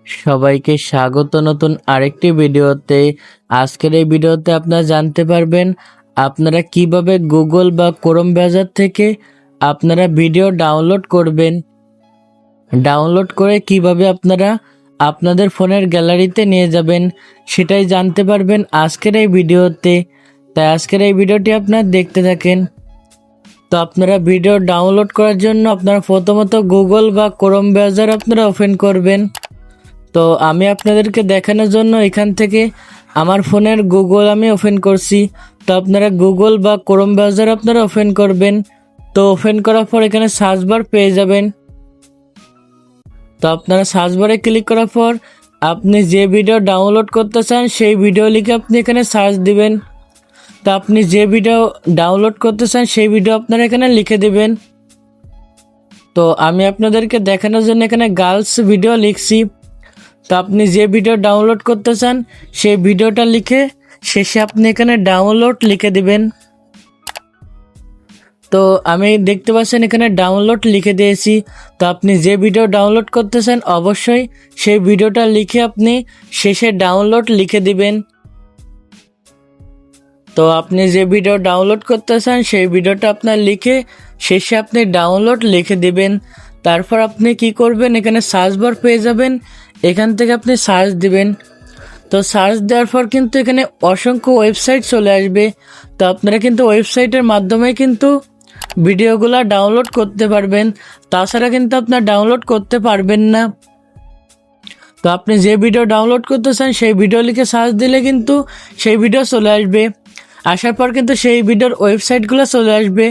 সবাইকে স্বাগত নতুন আরেকটি ভিডিওতে। আজকের এই ভিডিওতে আপনারা জানতে পারবেন আপনারা কিভাবে গুগল বা ক্রোম ব্রাউজার থেকে আপনারা ভিডিও ডাউনলোড করবেন। ডাউনলোড করে কিভাবে আপনারা আপনাদের ফোনের গ্যালারিতে নিয়ে যাবেন সেটাই জানতে পারবেন আজকের এই ভিডিওতে। তাই আজকের এই ভিডিওটি আপনারা দেখতে থাকেন। তো আপনারা ভিডিও ডাউনলোড করার জন্য আপনারা প্রথমত গুগল বা ক্রোম ব্রাউজার আপনারা ওপেন করবেন। তো আমি আপনাদেরকে দেখানোর জন্য এখান থেকে আমার ফোনের গুগল আমি ওপেন করছি। তো আপনারা গুগল বা ক্রোম ব্রাউজার আপনারা ওপেন করবেন। তো ওপেন করার পর এখানে সার্চ বার পেয়ে যাবেন। তো আপনারা সার্চ বারে ক্লিক করার পর আপনি যে ভিডিও ডাউনলোড করতে চান সেই ভিডিও লিখে আপনি এখানে সার্চ দিবেন। তো আপনি যে ভিডিও ডাউনলোড করতে চান সেই ভিডিও আপনারা এখানে লিখে দিবেন। তো আমি আপনাদেরকে দেখানোর জন্য এখানে গার্লস ভিডিও লিখছি। তো আপনি যে ভিডিও ডাউনলোড করতে চান সেই ভিডিওটা লিখে শেষে আপনি এখানে ডাউনলোড লিখে দিবেন। তো আমি দেখতে পাচ্ছেন এখানে ডাউনলোড লিখে দিয়েছি। তো আপনি যে ভিডিও ডাউনলোড করতে চান অবশ্যই সেই ভিডিওটা লিখে আপনি শেষে ডাউনলোড লিখে দিবেন। তো আপনি যে ভিডিও ডাউনলোড করতে চান সেই ভিডিওটা আপনার লিখে শেষে আপনি ডাউনলোড লিখে দিবেন। তারপর আপনি কি করবেন, এখানে সার্চ বার পেয়ে যাবেন, এখান থেকে আপনি সার্চ দিবেন। তো সার্চ দেওয়ার পর কিন্তু এখানে অসংখ্য ওয়েবসাইট চলে আসবে। তো আপনারা কিন্তু ওয়েবসাইটের মাধ্যমে কিন্তু ভিডিওগুলো ডাউনলোড করতে পারবেন, তাছাড়া কিন্তু আপনার ডাউনলোড করতে পারবেন না। তো আপনি যে ভিডিও ডাউনলোড করতে চান সেই ভিডিও লিখে সার্চ দিলে কিন্তু সেই ভিডিও চলে আসবে। আসার পর কিন্তু সেই ভিডিওর ওয়েবসাইটগুলো চলে আসবে।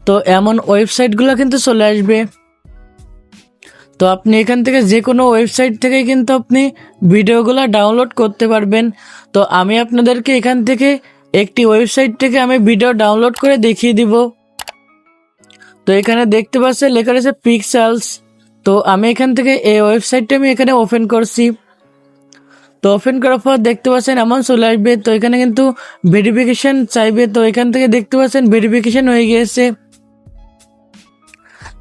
তো এমন ওয়েবসাইটগুলো কিন্তু চলে আসবে। তো আপনি এখান থেকে যে কোনো ওয়েবসাইট থেকে কিন্তু আপনি ভিডিওগুলো ডাউনলোড করতে পারবেন। তো আমি আপনাদেরকে এখান থেকে একটি ওয়েবসাইট থেকে আমি ভিডিও ডাউনলোড করে দেখিয়ে দিব। তো এখানে দেখতে পাচ্ছেন লেখা রয়েছে পিক্সেলস। তো আমি এখান থেকে এই ওয়েবসাইটটা আমি এখানে ওপেন করছি। তো ওপেন করার পর দেখতে পাচ্ছেন এমন চলে আসবে। তো এখানে কিন্তু ভেরিফিকেশন চাইবে। তো এখান থেকে দেখতে পাচ্ছেন ভেরিফিকেশন হয়ে গিয়েছে।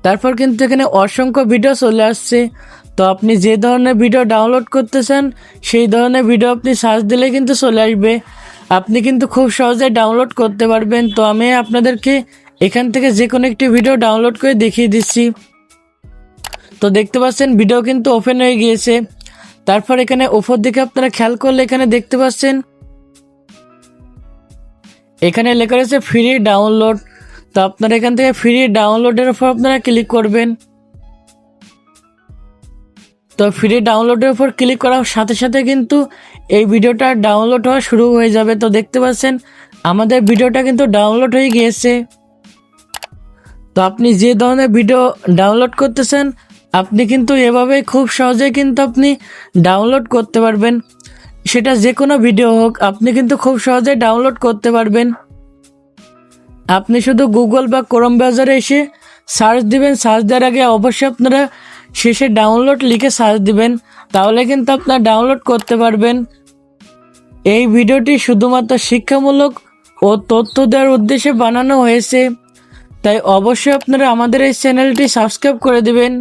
তারপর কিন্তু এখানে অসংখ্য ভিডিও চলে আসছে। তো আপনি যে ধরনের ভিডিও ডাউনলোড করতে চান সেই ধরনের ভিডিও আপনি সার্চ দিলে কিন্তু চলে আসবে। আপনি কিন্তু খুব সহজে ডাউনলোড করতে পারবেন। তো আমি আপনাদেরকে এখান থেকে যে কোনো একটি ভিডিও ডাউনলোড করে দেখিয়ে দিচ্ছি। তো দেখতে পাচ্ছেন ভিডিও কিন্তু ওপেন হয়ে গিয়েছে। তারপর এখানে উপর দিকে আপনারা খেয়াল করলে এখানে দেখতে পাচ্ছেন এখানে লেখা রয়েছে ফ্রি ডাউনলোড। তো আপনারা এখান থেকে ফ্রি ডাউনলোডের উপর আপনারা ক্লিক করবেন। তো ফ্রি ডাউনলোডের উপর ক্লিক করার সাথে সাথে কিন্তু এই ভিডিওটা ডাউনলোড হওয়া শুরু হয়ে যাবে। তো দেখতে পাচ্ছেন আমাদের ভিডিওটা কিন্তু ডাউনলোড হয়ে গিয়েছে। তো আপনি যে ধরনের ভিডিও ডাউনলোড করতেছেন আপনি কিন্তু এভাবে খুব সহজে কিন্তু আপনি ডাউনলোড করতে পারবেন। সেটা যে কোনো ভিডিও হোক আপনি কিন্তু খুব সহজে ডাউনলোড করতে পারবেন। আপনি শুধু গুগল বা ক্রোম ব্রাউজারে এসে সার্চ দিবেন। সার্চ দেওয়ার আগে অবশ্যই আপনারা শেষে ডাউনলোড লিখে সার্চ দিবেন, তাহলে কিন্তু আপনারা ডাউনলোড করতে পারবেন। এই ভিডিওটি শুধুমাত্র শিক্ষামূলক ও তথ্য দেওয়ার উদ্দেশ্যে বানানো হয়েছে, তাই অবশ্যই আপনারা আমাদের এই চ্যানেলটি সাবস্ক্রাইব করে দিবেন।